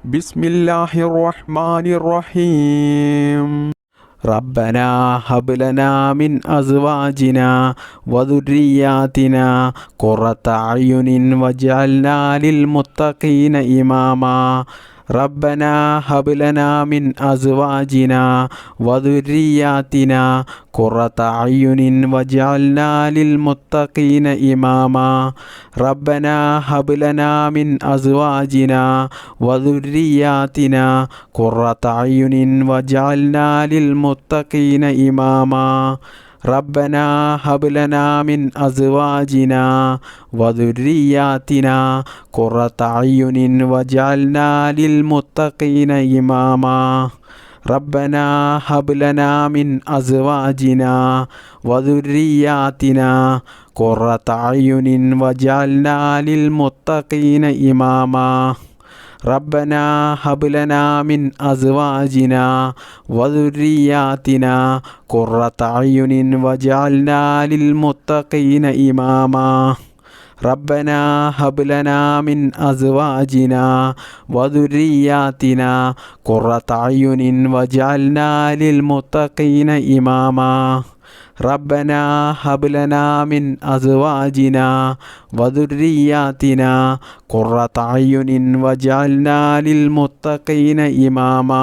ബിസ്മില്ലാഹിർ റഹ്മാനിർ റഹീം. റബ്ബനാ ഹബ് ലനാ മിൻ അസ്വാജിനാ വദുർരിയാതിനാ ഖുറത അയുനിൻ വജഅൽനാ ലിൽ മുത്തഖീന ഇമാമാ. റബ്ബനാ ഹബ് ലനാ മിൻ അസ്വാജിനാ വദുർരിയാതിനാ ഖുറത അയുനിൻ വജഅൽനാ ലിൽ മുത്തഖീന ഇമാമാ. റബ്ബനാ ഹബ് ലനാ മിൻ അസ്വാജിനാ വദുർരിയാതിനാ ഖുറത അയുനിൻ വജഅൽനാ ലിൽ മുത്തഖീന ഇമാമാ. റബ്ബനാ ഹബ് ലനാ മിൻ അസ്വാജിനാ വദുർരിയാതിനാ ഖുറത അയുനിൻ വജഅൽനാ ലിൽ മുത്തഖീന ഇമാമാ. റബ്ബനാ ഹബ് ലനാ മിൻ അസ്വാജിനാ വദുർരിയാതിനാ ഖുറത അയുനിൻ വജഅൽനാ ലിൽ മുത്തഖീന ഇമാമാ. റബ്ബനാ ഹബ് ലനാ മിൻ അസ്വാജിനാ വദുർരിയാതിനാ ഖുറത അയുനിൻ വജഅൽനാ ലിൽ മുത്തഖീന ഇമാമാ. റബ്ബനാ ഹബ് ലനാ മിൻ അസ്വാജിനാ വദുർരിയാതിനാ ഖുറത അയുനിൻ വജഅൽനാ ലിൽ മുത്തഖീന ഇമാമാ. റബ്ബനാ ഹബ് ലനാ മിൻ അസ്വാജിനാ വദുർരിയാതിനാ ഖുറത അയുനിൻ വജഅൽനാ ലിൽ മുത്തഖീന ഇമാമാ.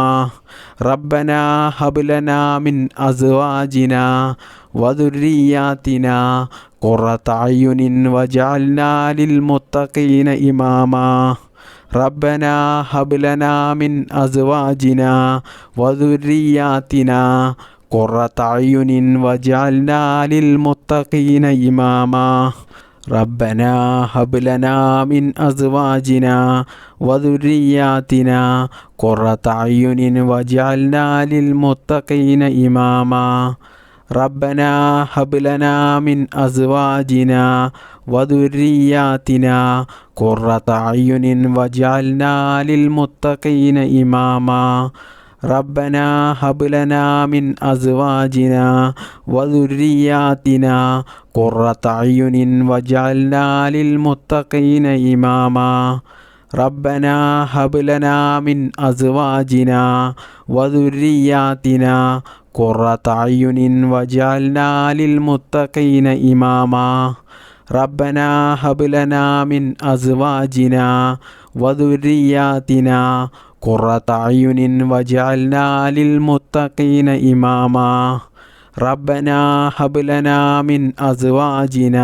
റബ്ബനാ ഹബ് ലനാ മിൻ അസ്വാജിനാ വദുർരിയാതിനാ ഖുറത അയുനിൻ വജഅൽനാ ലിൽ മുത്തഖീന ഇമാമാ. റബ്ബനാ ഹബ് ലനാ മിൻ അസ്വാജിനാ വദുർരിയാതിനാ ഖുറത അയുനിൻ വജഅൽനാ ലിൽ മുത്തഖീന ഇമാമാ. റബ്ബനാ ഹബ് ലനാ മിൻ അസ്വാജിനാ വദുർരിയാതിനാ ഖുറത അയുനിൻ വജഅൽനാ ലിൽ മുത്തഖീന ഇമാമാ. റബ്ബനാ ഹബ് ലനാ മിൻ അസ്വാജിനാ വദുർരിയാതിനാ ഖുറത അയുനിൻ വജഅൽനാ ലിൽ മുത്തഖീന ഇമാമാ. റബ്ബനാ ഹബ് ലനാ മിൻ അസ്വാജിനാ വദുർരിയാതിനാ ഖുറത അയുനിൻ വജഅൽനാ ലിൽ മുത്തഖീന ഇമാമാ. റബ്ബനാ ഹബ് ലനാ മിൻ അസ്വാജിനാ വദുർരിയാതിനാ ഖുറത അയുനിൻ വജഅൽനാ ലിൽ മുത്തഖീന ഇമാമാ. റബ്ബനാ ഹബ് ലനാ മിൻ അസ്വാജിനാ വദുർരിയാതിനാ ഖുറത അയുനിൻ വജഅൽനാ ലിൽ മുത്തഖീന ഇമാമാ. റബ്ബനാ ഹബ് ലനാ മിൻ അസ്വാജിനാ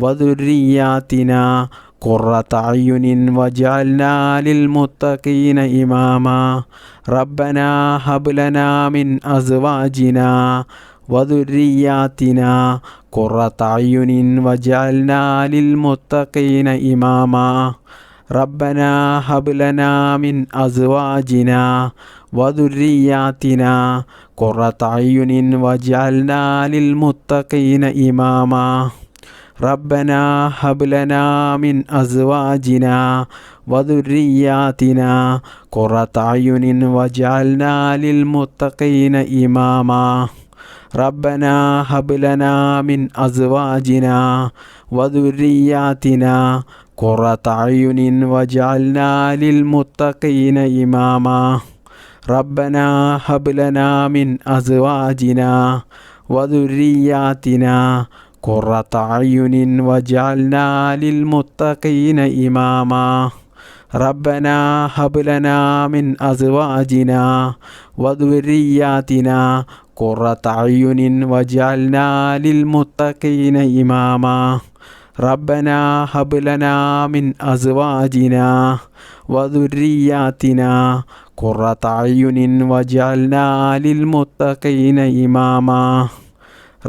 വദുർരിയാതിനാ ഖുറത അയുനിൻ വജഅൽനാ ലിൽ മുത്തഖീന ഇമാമാ. റബ്ബനാ ഹബ് ലനാ മിൻ അസ്വാജിനാ വദുർരിയാതിനാ ഖുറത അയുനിൻ വജഅൽനാ ലിൽ മുത്തഖീന ഇമാമാ. റബ്ബനാ ഹബ് ലനാ മിൻ അസ്വാജിനാ വദുർരിയാതിനാ ഖുറത അയുനിൻ വജഅൽനാ ലിൽ മുത്തഖീന ഇമാമാ. റബ്ബനാ ഹബ് ലനാ മിൻ അസ്വാജിനാ വദുർരിയാതിനാ ഖുറത അയുനിൻ വജഅൽനാ ലിൽ മുത്തഖീന ഇമാമാ. റബ്ബനാ ഹബ് ലനാ മിൻ അസ്വാജിനാ വദുർരിയാതിനാ ഖുറത അയുനിൻ വജഅൽനാ ലിൽ മുത്തഖീന ഇമാമാ. റബ്ബനാ ഹബ് ലനാ മിൻ അസ്വാജിനാ വദുർരിയാതിനാ ഖുറത അയുനിൻ വജഅൽനാ ലിൽ മുത്തഖീന ഇമാമാ. റബ്ബനാ ഹബ് ലനാ മിൻ അസ്വാജിനാ വദുർരിയാതിനാ ഖുറത അയുനിൻ വജഅൽനാ ലിൽ മുത്തഖീന ഇമാമാ. റബ്ബനാ ഹബ് ലനാ മിൻ അസ്വാജിനാ വദുർരിയാതിനാ ഖുറത അയുനിൻ വജഅൽനാ ലിൽ മുത്തഖീന ഇമാമാ.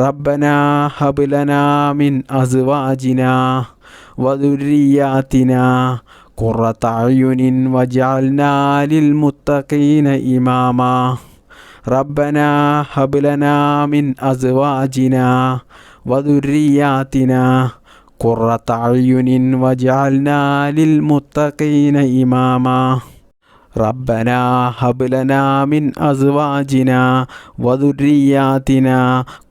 റബ്ബനാ ഹബ് ലനാ മിൻ അസ്വാജിനാ വദുർരിയാതിനാ ഖുറത അയുനിൻ വജഅൽനാ ലിൽ മുത്തഖീന ഇമാമാ. റബ്ബനാ ഹബ് ലനാ മിൻ അസ്വാജിനാ വദുർരിയാതിനാ ഖുറത അയുനിൻ വജഅൽനാ ലിൽ മുത്തഖീന ഇമാമാ. റബ്ബനാ ഹബ് ലനാ മിൻ അസ്വാജിനാ വദുർരിയാതിനാ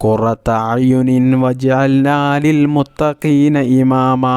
ഖുറത അയുനിൻ വജഅൽനാ ലിൽ മുത്തഖീന ഇമാമാ.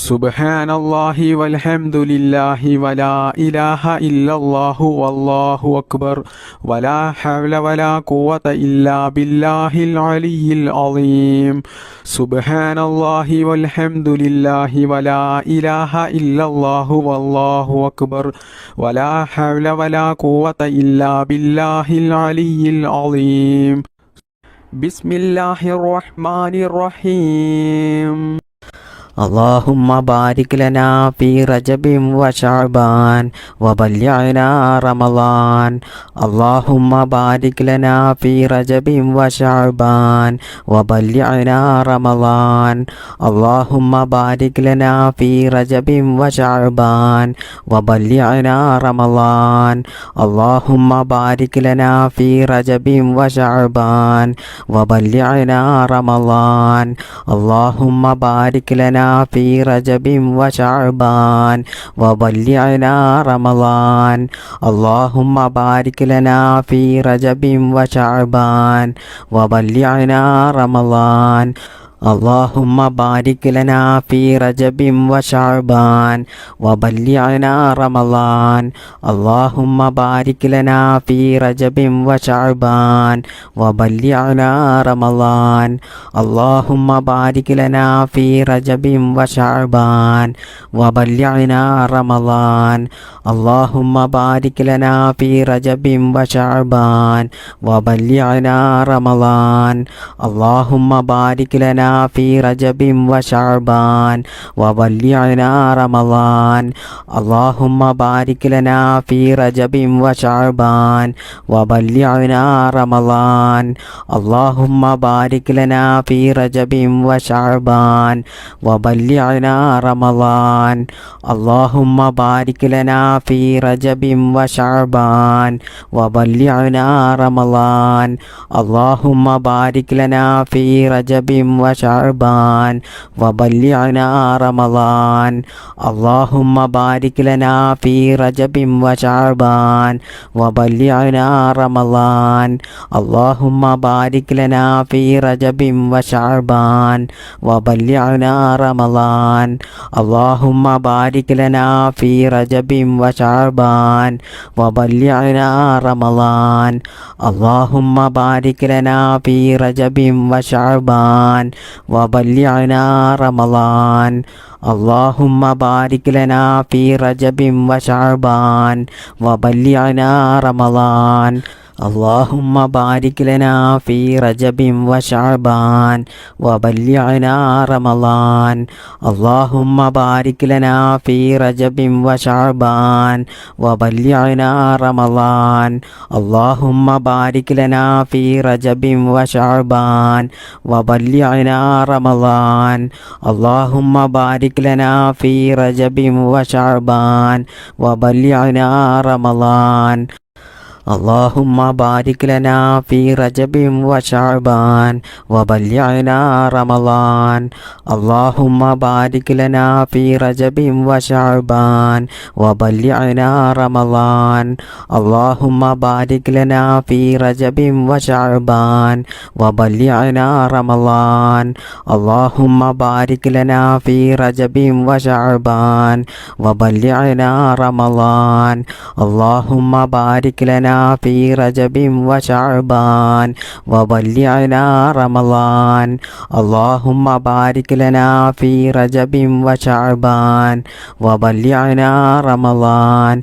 സുബ്ഹാനല്ലാഹി വൽഹംദുലില്ലാഹി വലാ ഇലാഹ ഇല്ലല്ലാഹു വല്ലാഹു അക്ബർ വലാ ഹൗല വലാ ഖുവത ഇല്ലാ ബില്ലാഹിൽ അലിയിൽ അളീം. സുബ്ഹാനല്ലാഹി വൽഹംദുലില്ലാഹി വലാ ഇലാഹ ഇല്ലല്ലാഹു വല്ലാഹു അക്ബർ വലാ ഹൗല വലാ ഖുവത ഇല്ലാ ബില്ലാഹിൽ അലിയിൽ അളീം. ബിസ്മില്ലാഹിർ റഹ്മാനിർ റഹീം. اللهم بارك لنا في رجب وشعبان وبلغنا رمضان. اللهم بارك لنا في رجب وشعبان وبلغنا رمضان. اللهم بارك لنا في رجب وشعبان وبلغنا رمضان. اللهم بارك لنا في رجب وشعبان وبلغنا رمضان. اللهم بارك لنا في رجب وشعبان وبلغنا رمضان. اللهم بارك لنا في رجب وشعبان وبلغنا رمضان. اللهم بارك لنا في رجب وشعبان وبلغنا رمضان. اللهم بارك لنا في رجب وشعبان وبلغنا رمضان. اللهم بارك لنا في رجب وشعبان وبلغنا رمضان. اللهم بارك لنا في رجب وشعبان وبلغنا رمضان. اللهم بارك لنا في رجب وشعبان وبلغنا رمضان. اللهم بارك لنا في رجب وشعبان وبلغنا رمضان. اللهم بارك لنا في رجب وشعبان وبلغنا رمضان. اللهم بارك لنا في رجب وشعبان وبلغنا رمضان. اللهم بارك لنا في رجب وشعبان وبلغنا رمضان. اللهم بارك لنا في رجب وشعبان وبلغنا رمضان. اللهم بارك لنا في رجب وشعبان وبلغنا رمضان. اللهم بارك لنا في رجب وشعبان وبلغنا رمضان. اللهم بارك لنا في رجب وشعبان وبلغنا رمضان. اللهم بارك لنا في رجب وشعبان وبلغنا رمضان. اللهم بارك لنا في رجب وشعبان وبلغنا رمضان. اللهم بارك لنا في رجب وشعبان وبلغنا رمضان. اللهم بارك لنا في رجب وشعبان وبلغنا رمضان. اللهم بارك لنا في رجب وشعبان وبلغنا رمضان. اللهم بارك لنا في رجب وشعبان وبلغنا رمضان. اللهم بارك لنا في رجب وشعبان وبلغنا رمضان. اللهم بارك لنا في رجب وشعبان وبلغنا رمضان. اللهم بارك لنا في رجب وشعبان وبلغنا رمضان. اللهم بارك لنا في رجب وشعبان وبلغنا رمضان. اللهم بارك لنا في رجب وشعبان وبلغنا رمضان.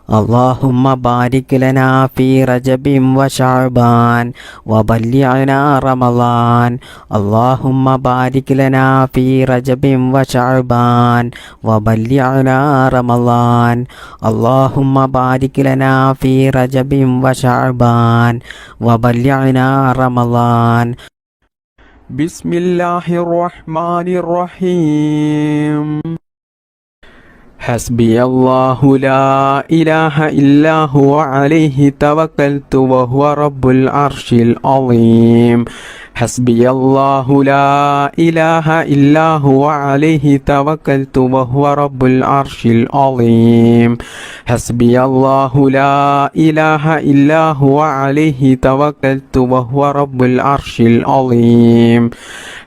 اللهم بارك لنا في رجب وشعبان وبلغنا رمضان. اللهم بارك لنا في رجب وشعبان وبلغنا رمضان. اللهم بارك لنا في رجب وشعبان وبلغنا رمضان. بسم الله الرحمن الرحيم. حسبي الله لا إله إلا هو عليه توكلت وهو رب العرش العظيم. حسبي الله لا إله إلا هو عليه توكلت وهو رب العرش العظيم. حسبي الله لا إله إلا هو عليه توكلت وهو رب العرش العظيم.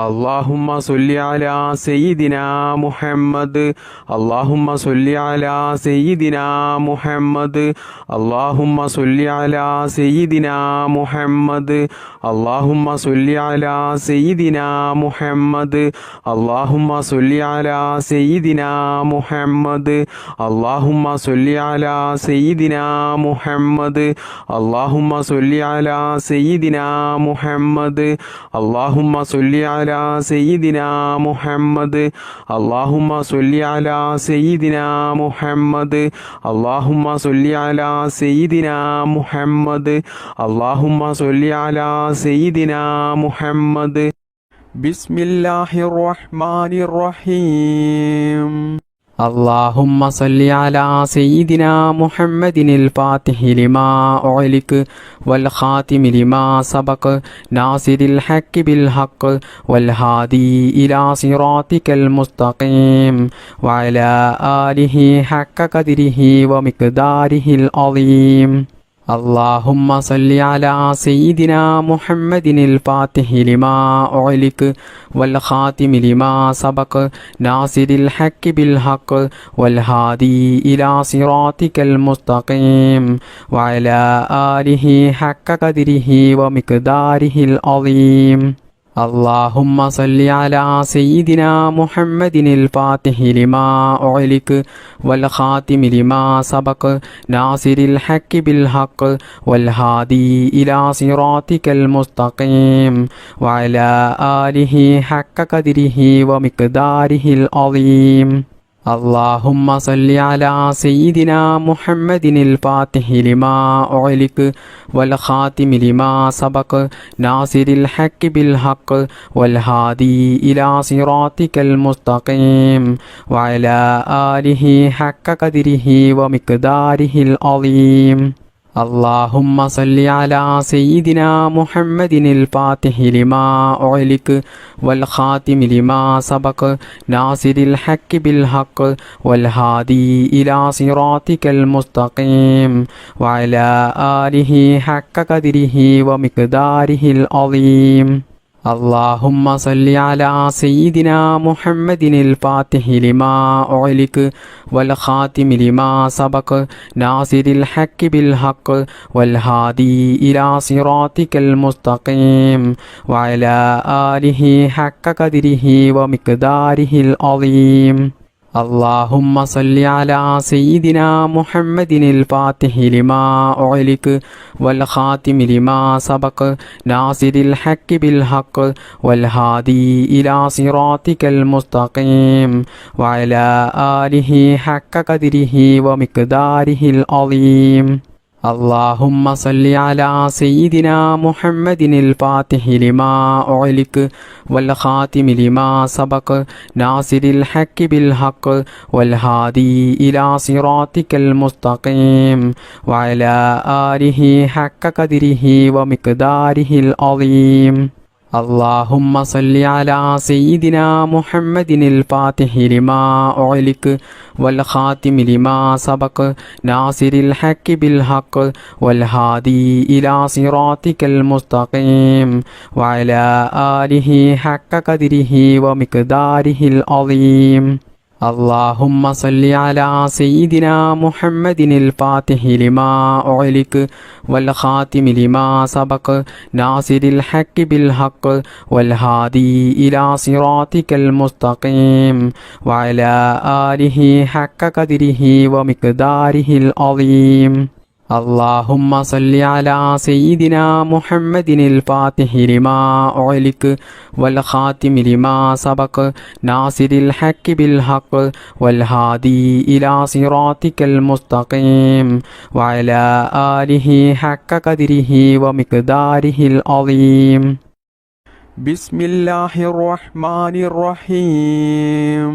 اللهم صل على سيدنا محمد اللهم صل على سيدنا محمد اللهم صل على سيدنا محمد اللهم صل على سيدنا محمد اللهم صل على سيدنا محمد اللهم صل على سيدنا محمد اللهم صل على سيدنا محمد اللهم صل على سيدنا محمد اللهم صل على سيدنا محمد اللهم صل على سيدنا محمد اللهم صل على سيدنا محمد بسم الله الرحمن الرحيم اللهم صل على سيدنا محمد الفاتح لما أغلق والخاتم لما سبق ناصر الحق بالحق والهادي إلى صراطك المستقيم وعلى آله حق قدره ومقداره العظيم اللهم صل على سيدنا محمد الفاتح لما أغلق والخاتم لما سبق ناصر الحق بالحق والهادي إلى صراطك المستقيم وعلى آله حق قدره ومقداره العظيم اللهم صل على سيدنا محمد الفاتح لما أغلق والخاتم لما سبق ناصر الحق بالحق والهادي إلى صراطك المستقيم وعلى آله حق قدره ومقداره العظيم اللهم صل على سيدنا محمد الفاتح لما أغلق والخاتم لما سبق ناصر الحق بالحق والهادي إلى صراطك المستقيم وعلى آله حق قدره ومقداره العظيم اللهم صل على سيدنا محمد الفاتح لما أغلق والخاتم لما سبق ناصر الحق بالحق والهادي إلى صراطك المستقيم وعلى آله حق قدره ومقداره العظيم اللهم صل على سيدنا محمد الفاتح لما أغلق والخاتم لما سبق ناصر الحق بالحق والهادي إلى صراطك المستقيم وعلى آله حق قدره ومقداره العظيم اللهم صل على سيدنا محمد الفاتح لما أغلق والخاتم لما سبق ناصر الحق بالحق والهادي إلى صراطك المستقيم وعلى آله حق قدره ومقداره العظيم اللهم صل على سيدنا محمد الفاتح لما أغلق والخاتم لما سبق ناصر الحق بالحق والهادي إلى صراطك المستقيم وعلى آله حق قدره ومقداره العظيم اللهم صل على سيدنا محمد الفاتح لما أغلق والخاتم لما سبق ناصر الحق بالحق والهادي إلى صراطك المستقيم وعلى آله حق قدره ومقداره العظيم اللهم صل على سيدنا محمد الفاتح لما أغلق والخاتم لما سبق ناصر الحق بالحق والهادي إلى صراطك المستقيم وعلى آله حق قدره ومقداره العظيم اللهم صل على سيدنا محمد الفاتح لما أغلق والخاتم لما سبق ناصر الحق بالحق والهادي إلى صراطك المستقيم وعلى آله حق قدره ومقداره العظيم بسم الله الرحمن الرحيم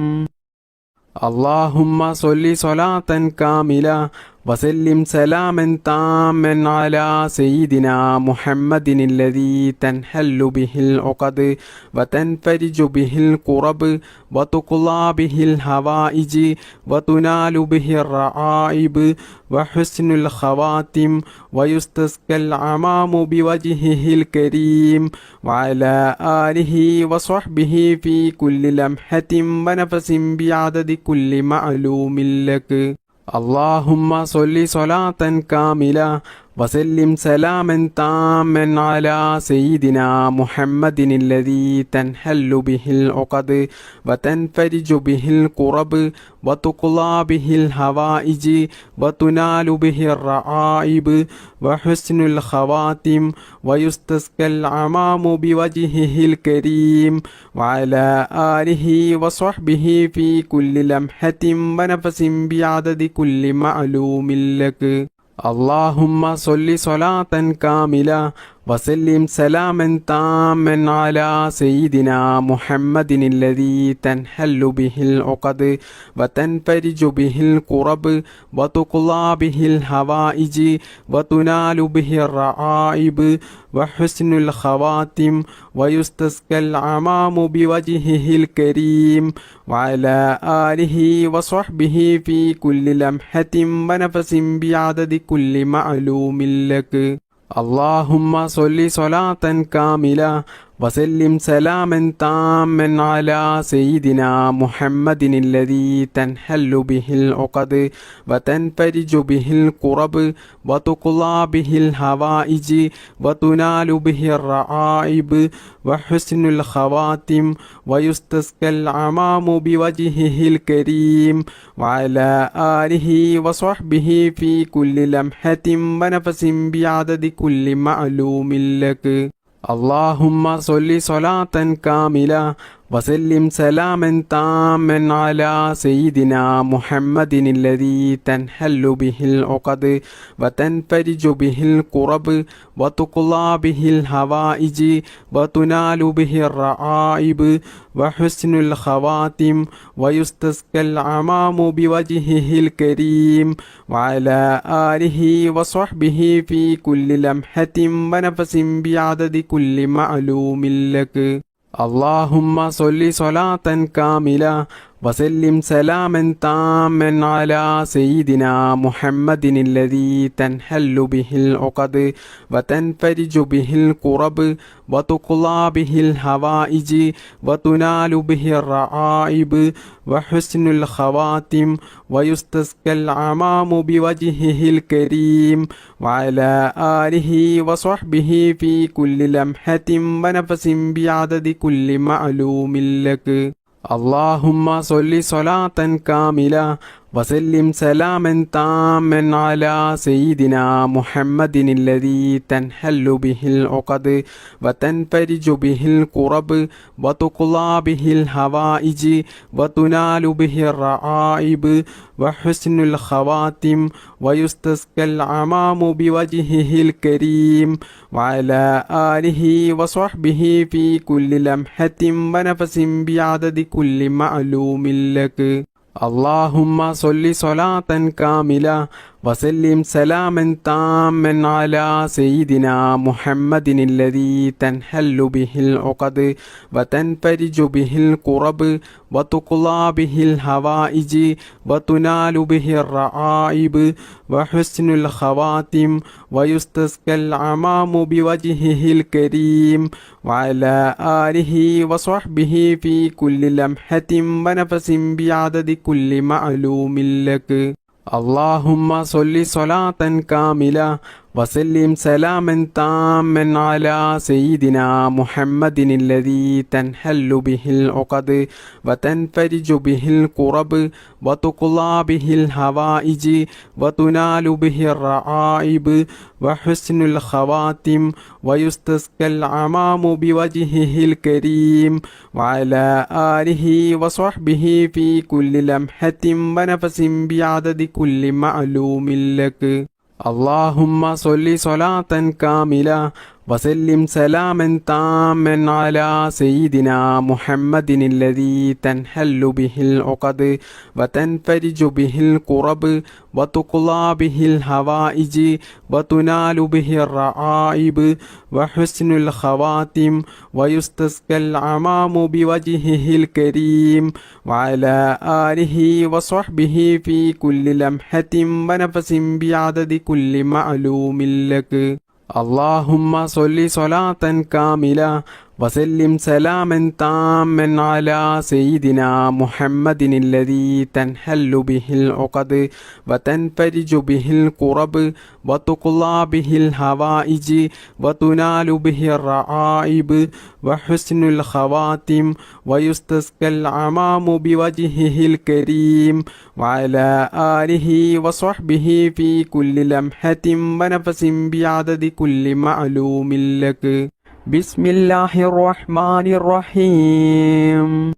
اللهم صل صلاة كاملة وسلم سلاما تاما على سيدنا محمد الذي تنحل به العقد وتنفرج به الكرب وتقضى به الحوائج وتنال به الرعائب وحسن الخواتم ويستسقى العمام بوجهه الكريم وعلى آله وصحبه في كل لمحة ونفس بعدد كل معلوم لك. اللهم صل صلاة كاملة وسلم سلاما تاما على سيدنا محمد الذي تنحل به العقد وتنفرج به الكرب وتقضى به الحوائج وتنال به الرعائب وحسن الخواتم ويستسقى العمام بوجهه الكريم وعلى آله وصحبه في كل لمحة ونفس بعدد كل معلوم لك. اللهم صل صلاة كاملة وسلم سلاما تاما على سيدنا محمد الذي تنحل به العقد وتنفرج به الكرب وتقضى به الحوائج وتنال به الرعائب وحسن الخواتم ويستسقى العمام بوجهه الكريم وعلى آله وصحبه في كل لمحة ونفس بعدد كل معلوم لك. اللهم صل صلاة كاملة وسلم سلاما تاما على سيدنا محمد الذي تنحل به العقد وتنفرج به الكرب وتقضى به الحوائج وتنال به الرعائب وحسن الخواتم ويستسقى العمام بوجهه الكريم وعلى آله وصحبه في كل لمحة ونفس بعدد كل معلوم لك. اللهم صل صلاة كاملة وسلم سلاما تاما على سيدنا محمد الذي تنحل به العقد وتنفرج به الكرب وتقضى به الحوائج وتنال به الرعائب وحسن الخواتم ويستسقى العمام بوجهه الكريم وعلى آله وصحبه في كل لمحة ونفس بعدد كل معلوم لك. اللهم صل صلاة كاملة وسلم سلاما تاما على سيدنا محمد الذي تنحل به العقد وتنفرج به الكرب وتقضى به الحوائج وتنال به الرعائب وحسن الخواتم ويستسقى العمام بوجهه الكريم وعلى آله وصحبه في كل لمحة ونفس بعدد كل معلوم لك. اللهم صل صلاة كاملة وسلم سلاما تاما على سيدنا محمد الذي تنحل به العقد وتنفرج به الكرب وتقضى به الحوائج وتنال به الرعائب وحسن الخواتم ويستسقى العمام بوجهه الكريم وعلى آله وصحبه في كل لمحة ونفس بعدد كل معلوم لك. اللهم صل صلاة كاملة وسلم سلاما تاما على سيدنا محمد الذي تنحل به العقد وتنفرج به الكرب وتقضى به الحوائج وتنال به الرعائب وحسن الخواتم ويستسقى العمام بوجهه الكريم وعلى آله وصحبه في كل لمحة ونفس بعدد كل معلوم لك. اللهم صل صلاة كاملة وسلم سلاما تاما على سيدنا محمد الذي تنحل به العقد وتنفرج به الكرب وتقضى به الحوائج وتنال به الرعائب وحسن الخواتم ويستسقى العمام بوجهه الكريم وعلى آله وصحبه في كل لمحة ونفس بعدد كل معلوم لك. اللهم صل صلاة كاملة وسلم سلاما تاما على سيدنا محمد الذي تنحل به العقد وتنفرج به الكرب وتقضى به الحوائج وتنال به الرعائب وحسن الخواتم ويستسقى العمام بوجهه الكريم وعلى آله وصحبه في كل لمحة ونفس بعدد كل معلوم لك. اللهم صل صلاة كاملة وسلم سلاما تاما على سيدنا محمد الذي تنحل به العقد وتنفرج به الكرب وتقضى به الحوائج وتنال به الرعائب وحسن الخواتم ويستسقى العمام بوجهه الكريم وعلى آله وصحبه في كل لمحة ونفس بعدد كل معلوم لك. بسم الله الرحمن الرحيم.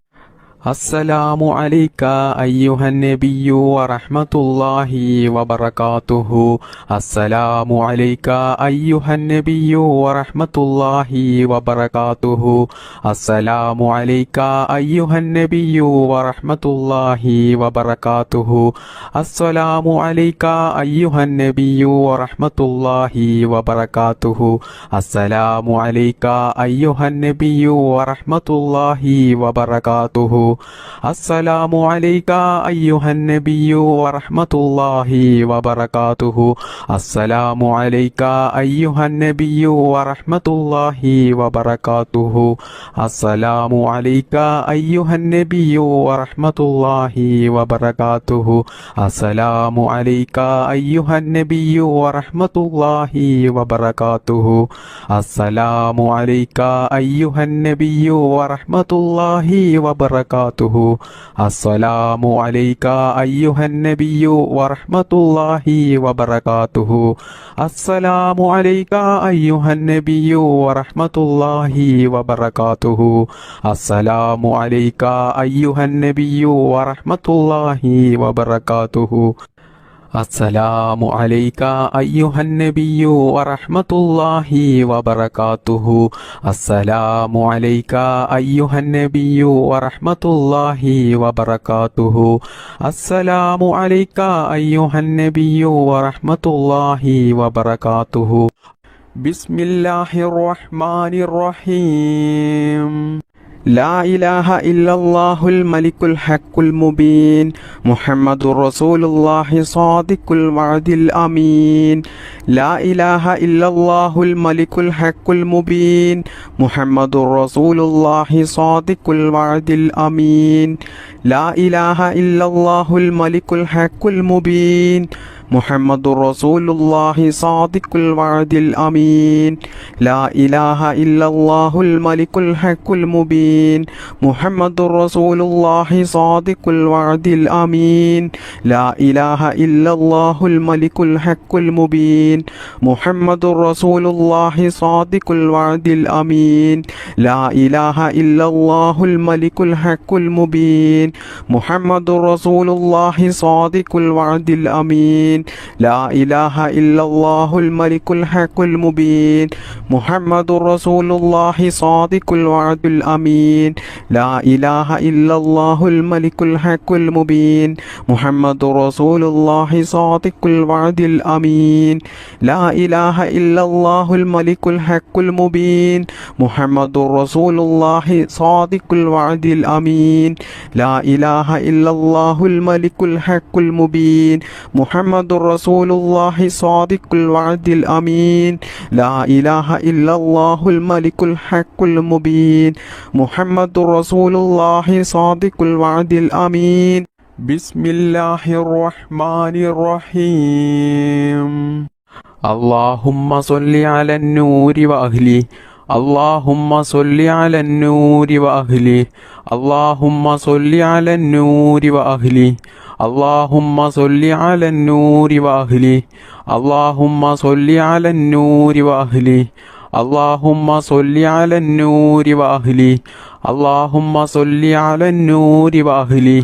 السلام عليك أيها النبي ورحمة الله وبركاته. السلام عليك أيها النبي ورحمة الله وبركاته. السلام عليك أيها النبي ورحمة الله وبركاته. السلام عليك أيها النبي ورحمة الله وبركاته. السلام عليك أيها النبي ورحمة الله وبركاته. السلام عليك أيها النبي ورحمة الله وبركاته. السلام عليك أيها النبي ورحمة الله وبركاته. السلام عليك أيها النبي ورحمة الله وبركاته. السلام عليك أيها النبي ورحمة الله وبركاته. السلام عليك أيها النبي ورحمة الله وبركاته. السلام عليك أيها النبي ورحمة الله وبركاته. السلام عليك أيها النبي ورحمة الله وبركاته. السلام عليك أيها النبي ورحمة الله وبركاته. السلام عليك أيها النبي ورحمة الله وبركاته. السلام عليك أيها النبي ورحمة الله وبركاته. السلام عليك أيها النبي ورحمة الله وبركاته. بسم الله الرحمن الرحيم. لا إله إلا الله الملك الحق المبين محمد رسول الله صادق الوعد الأمين. لا إله إلا الله الملك الحق المبين محمد رسول الله صادق الوعد الأمين. لا إله إلا الله الملك الحق المبين محمد رسول الله صادق الوعد الأمين. لا إله إلا الله الملك الحق المبين محمد رسول الله صادق الوعد الأمين. لا إله إلا الله الملك الحق المبين محمد رسول الله صادق الوعد الأمين. لا إله إلا الله الملك الحق المبين محمد رسول الله صادق الوعد الأمين. لا إله إلا الله الملك الحق المبين محمد رسول الله صادق الوعد الأمين. لا إله إلا الله الملك الحق المبين محمد رسول الله صادق الوعد الأمين. لا إله إلا الله الملك الحق المبين محمد رسول الله صادق الوعد الأمين. لا إله إلا الله الملك الحق المبين محمد رسول الله صادق الوعد الأمين. لا إله إلا الله الملك الحق المبين محمد رسول الله صادق الوعد الأمين. بسم الله الرحمن الرحيم. اللهم صل على النور وأهله. اللهم صل على النور وأهله. اللهم صل على النور وأهله. اللهم صل على النور وأهله. اللهم صل على النور وأهله. اللهم صل على النور وأهله. اللهم صل على النور وأهله.